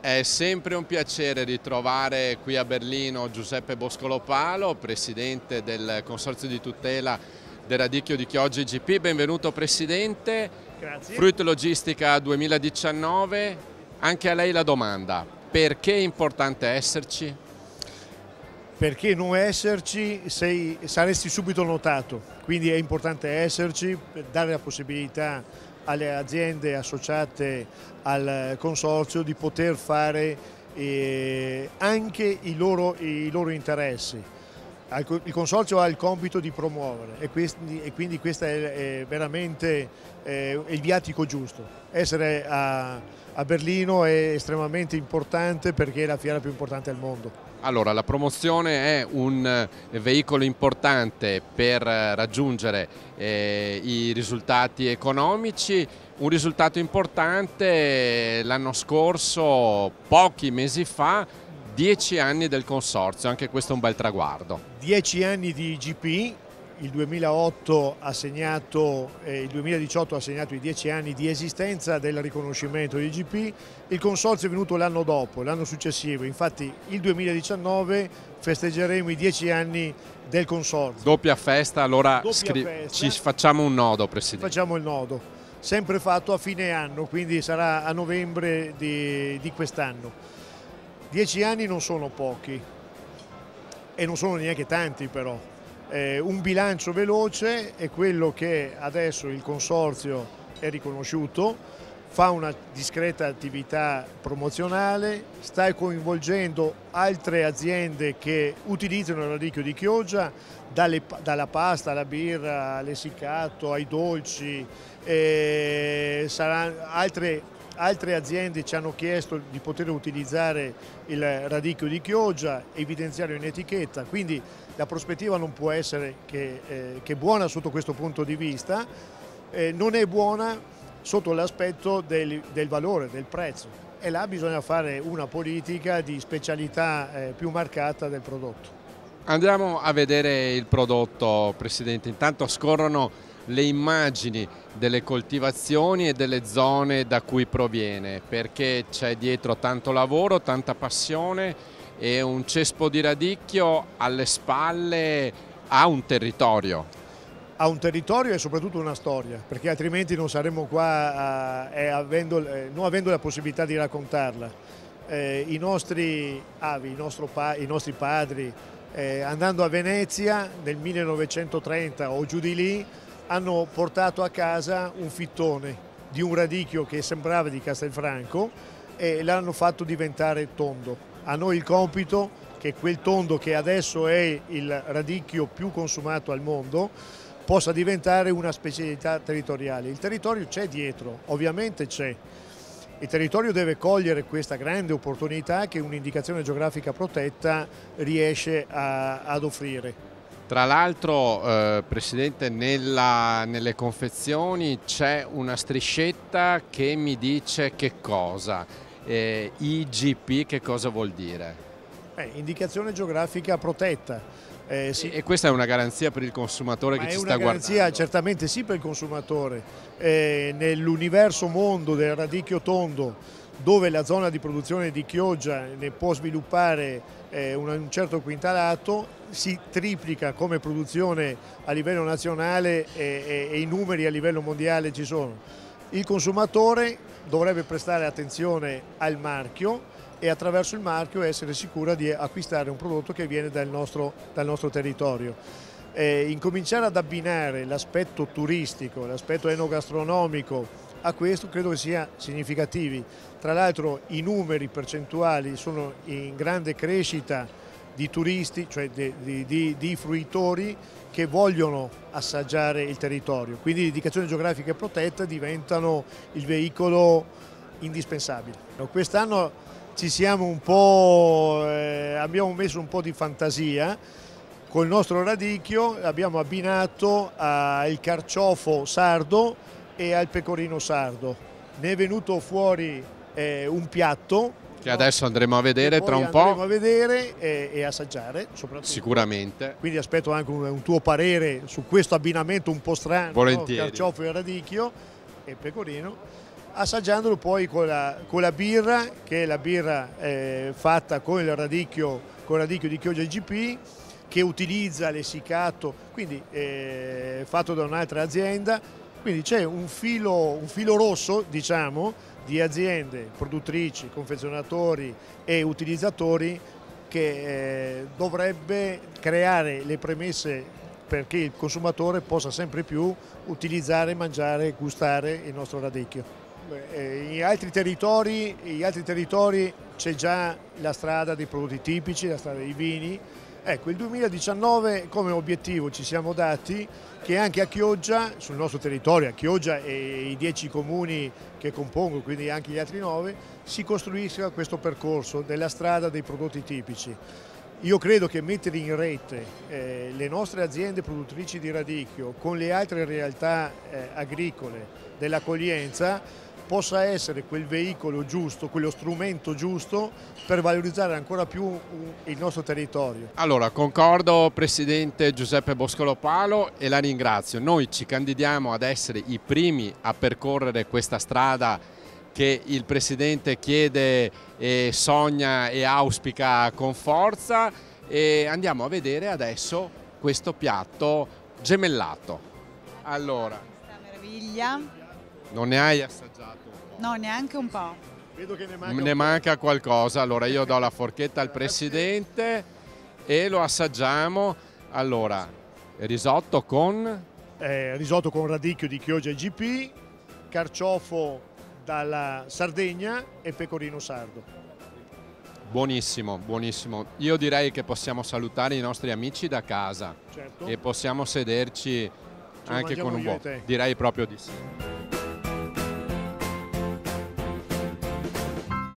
È sempre un piacere ritrovare qui a Berlino Giuseppe Boscolopalo, presidente del Consorzio di tutela del radicchio di Chioggia IGP. Benvenuto Presidente. Grazie. Fruit Logistica 2019, anche a lei la domanda: perché è importante esserci? Perché non esserci saresti subito notato, quindi è importante esserci per dare la possibilità alle aziende associate al consorzio di poter fare anche i loro interessi. Il consorzio ha il compito di promuovere e quindi questo è veramente il viatico giusto. Essere a Berlino è estremamente importante perché è la fiera più importante al mondo. Allora, la promozione è un veicolo importante per raggiungere i risultati economici. Un risultato importante l'anno scorso, pochi mesi fa, 10 anni del consorzio, anche questo è un bel traguardo. 10 anni di IGP, il 2018 ha segnato, il 2018 ha segnato i 10 anni di esistenza del riconoscimento di IGP, il consorzio è venuto l'anno dopo, l'anno successivo, infatti il 2019 festeggeremo i 10 anni del consorzio. Doppia festa, allora ci facciamo un nodo, Presidente. Facciamo il nodo, sempre fatto a fine anno, quindi sarà a novembre di quest'anno. 10 anni non sono pochi e non sono neanche tanti però. Un bilancio veloce è quello che adesso il consorzio è riconosciuto, fa una discreta attività promozionale, sta coinvolgendo altre aziende che utilizzano il radicchio di Chioggia, dalla pasta alla birra, all'essiccato, ai dolci, altre aziende ci hanno chiesto di poter utilizzare il radicchio di Chioggia, evidenziarlo in etichetta, quindi la prospettiva non può essere che buona sotto questo punto di vista, non è buona sotto l'aspetto del valore, del prezzo, e là bisogna fare una politica di specialità più marcata del prodotto. Andiamo a vedere il prodotto, Presidente. Intanto scorrono le immagini delle coltivazioni e delle zone da cui proviene, perché c'è dietro tanto lavoro, tanta passione e un cespo di radicchio alle spalle ha un territorio. Ha un territorio e soprattutto una storia, perché altrimenti non saremmo qua non avendo la possibilità di raccontarla. I nostri avi, i nostri padri, andando a Venezia nel 1930 o giù di lì, hanno portato a casa un fittone di un radicchio che sembrava di Castelfranco e l'hanno fatto diventare tondo. A noi il compito che quel tondo, che adesso è il radicchio più consumato al mondo, possa diventare una specialità territoriale. Il territorio c'è dietro, ovviamente c'è. Il territorio deve cogliere questa grande opportunità che un'indicazione geografica protetta riesce ad offrire. Tra l'altro, Presidente, nelle confezioni c'è una striscetta che mi dice che cosa. IGP che cosa vuol dire? Indicazione geografica protetta. Sì. E questa è una garanzia per il consumatore che ci sta guardando? È una garanzia certamente sì per il consumatore. Nell'universo mondo del radicchio tondo, dove la zona di produzione di Chioggia ne può sviluppare un certo quintalato, si triplica come produzione a livello nazionale e i numeri a livello mondiale ci sono. Il consumatore dovrebbe prestare attenzione al marchio e attraverso il marchio essere sicura di acquistare un prodotto che viene dal nostro territorio. Incominciare ad abbinare l'aspetto turistico, l'aspetto enogastronomico a questo credo che sia significativi. Tra l'altro i numeri percentuali sono in grande crescita di turisti, cioè di fruitori che vogliono assaggiare il territorio, quindi le indicazioni geografiche protette diventano il veicolo indispensabile. Quest'anno ci siamo abbiamo messo un po' di fantasia, col nostro radicchio abbiamo abbinato al carciofo sardo e al pecorino sardo. Ne è venuto fuori un piatto che adesso andremo a vedere tra un po'. Andremo a vedere e assaggiare soprattutto. Sicuramente. Quindi aspetto anche un tuo parere su questo abbinamento un po' strano. Volentieri. No? Carciofo e radicchio e pecorino. assaggiandolo poi con la birra, che è la birra fatta con il radicchio di Chioggia IGP, che utilizza l'essiccato, quindi fatto da un'altra azienda. Quindi c'è un filo rosso, diciamo, di aziende produttrici, confezionatori e utilizzatori che dovrebbe creare le premesse perché il consumatore possa sempre più utilizzare, mangiare, gustare il nostro radicchio. In altri territori c'è già la strada dei prodotti tipici, la strada dei vini. Ecco, il 2019 come obiettivo ci siamo dati che anche a Chioggia, sul nostro territorio, a Chioggia e i 10 comuni che compongono, quindi anche gli altri 9, si costruisca questo percorso della strada dei prodotti tipici. Io credo che mettere in rete le nostre aziende produttrici di radicchio con le altre realtà agricole dell'accoglienza possa essere quel veicolo giusto, quello strumento giusto per valorizzare ancora più il nostro territorio. Allora, concordo Presidente Giuseppe Boscolo-Palo e la ringrazio. Noi ci candidiamo ad essere i primi a percorrere questa strada che il Presidente chiede e sogna e auspica con forza, e andiamo a vedere adesso questo piatto gemellato. Allora, Questa meraviglia. non ne hai assaggiato? No, neanche un po'. Vedo che Ne manca qualcosa, allora io do la forchetta al Presidente e lo assaggiamo. Allora, risotto con? Risotto con radicchio di Chioggia IGP, carciofo dalla Sardegna e pecorino sardo. Buonissimo, buonissimo. Io direi che possiamo salutare i nostri amici da casa, Certo. e possiamo sederci anche con un po'. te. Direi proprio di sì.